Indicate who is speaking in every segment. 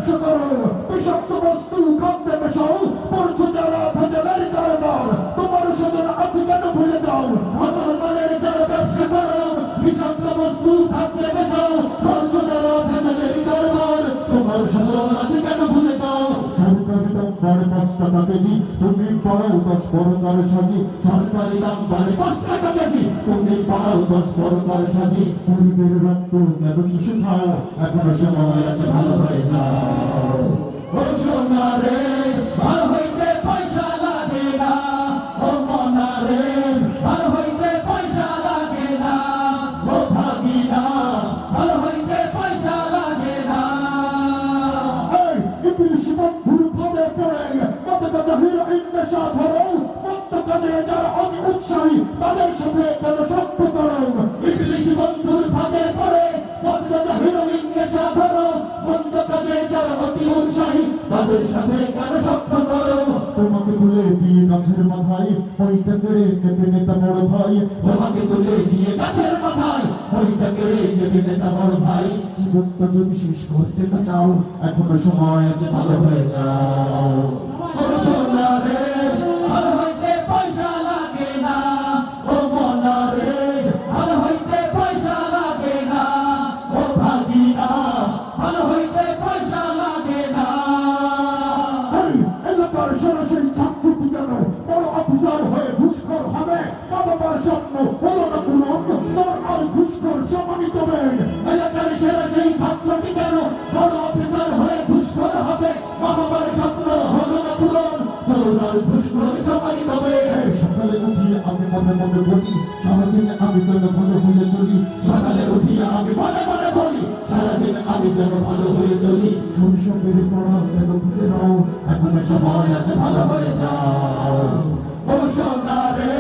Speaker 1: ব্যবসা করো, বিষাক্ত বস্তু খাদ্যে মেশাও, করছো যারা ভেজালের কারবার, তোমার স্বজন আছে কেন ভুলে যাও? হালাল মালের যারা ব্যবসা করো, বিষাক্ত বস্তু খাদ্যে মেশাও, করছো যারা ভেজালের কারবার, তোমার স্বজন আছে কেন ভুলে যাও? সরকারি দাম বাড়ে 5 টাকা কেজি, তুমি পাও 10 প্রকার সাজি। সরকারি দাম বাড়ে 5 টাকা কেজি, তুমি পাও 10 প্রকার সাজি। গরিবের রক্ত কেন চুষে খাও, এখনো সময় আছে ভালো হয়ে যাও। ও সোনা রে ভালো হইতে পয়সা লাগে না, ও মনা রে ভালো হইতে পয়সা লাগে না, ও ভাগিনা ভালো হইতে পয়সা লাগে না। ইবলিশ বন্ধুর ফাঁদে পড়ে মদ গাঁজা হিরোইন নেশা ধরো, মন্দ কাজে যারা অতি উৎসাহী তাদের সাথে কেন সভ্য করো? ইবলিশ বন্ধুর ফাঁদে পড়ে মদ গাঁজা হিরোইন নেশা ধরো, মন্দ কাজে যারা অতি উৎসাহী তাদের সাথে কেন সভ্য করো? তোমাকে তুলে দিয়ে গাছের মাথায় ওইটা কেড়ে কেটে নেতা বড় ভাই, তোমাকে তুলে দিয়ে গাছের মাথায় ওইটা কেড়ে কেটে নেতা বড় ভাই। জীবনটা যদি শেষ করতে না চাও, এখনো সময় আছে ভালো হয়ে যাও। ও সোনা রে ভালো হইতে পয়সা লাগে না, ও মনা রে ভালো হইতে পয়সা লাগে না, ও ভাগিনা ভালো হইতে পয়সা লাগে না। এলাকার সরাসরি ছাত্র ঠিকানো বড় অফিসার হয়ে ঘুষখোর হবে, মা বাবার স্বপ্ন হলো না পূরণ, চোর আর ঘুষখোর সমানিত হবে। এলাকার সরাসরি ছাত্র ঠিকানো বড় অফিসার হয়ে ঘুষখোর হবে, মা বাবার স্বপ্ন হলো না পূরণ, চোর আর ঘুষখোর সমানিত হবে। সকালে উঠিয়ে আমি মনে মনে বলি, সারাদিন আমি যেন ভালো হয়ে চলি। সকালে উঠিয়ে আমি মনে মনে বলি, সারাদিন আমি যেন ভালো হয়ে চলি। শৈশবের পড়া কেন ভুলে নাও, এখনো সময় আছে ভালো হয়ে যাও। ও সোনা রে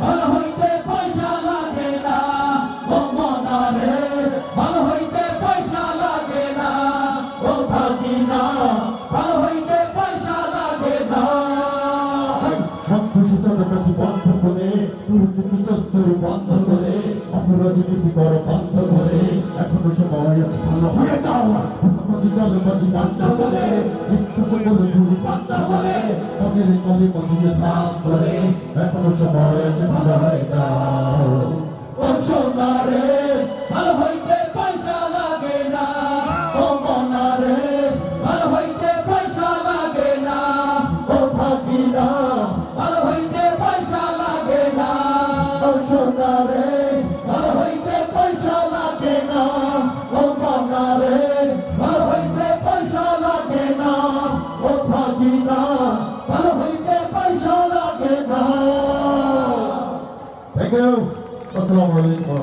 Speaker 1: ভালো হইতে পয়সা লাগে না, ও মনা রে ভালো হইতে পয়সা লাগে না, ও ভাগিনা ভালো হইতে পয়সা লাগে না। সন্ত্রাসী চাঁদাবাজি বন্ধ করে, দুর্নীতি চর্চা বন্ধ করে, অপরাধী নীতি কর বন্ধ করে, এখনো সময় আছে ভালো হয়ে যাও। চালবাজি বন্ধ করে, মৃত্যু বলে গুলি বন্ধ করে, মনের কলে মদিয়ে সাফ করে, এখনো সময় আছে ভালো হয়ে যাও। ও সোনা রে ভালো হইতে পয়সা লাগে না, ও মনা রে ভালো হইতে পয়সা লাগে না, ও ভাগিনা ভালো হইতে পয়সা লাগে না, ও সোনা রে ভালো হইতে পয়সা লাগে না, ও মনা রে ভালো হইতে পয়সা লাগে না, ও ভাগিনা ভালো হইতে পয়সা লাগে না। Thank you. আসসালামু আলাইকুম।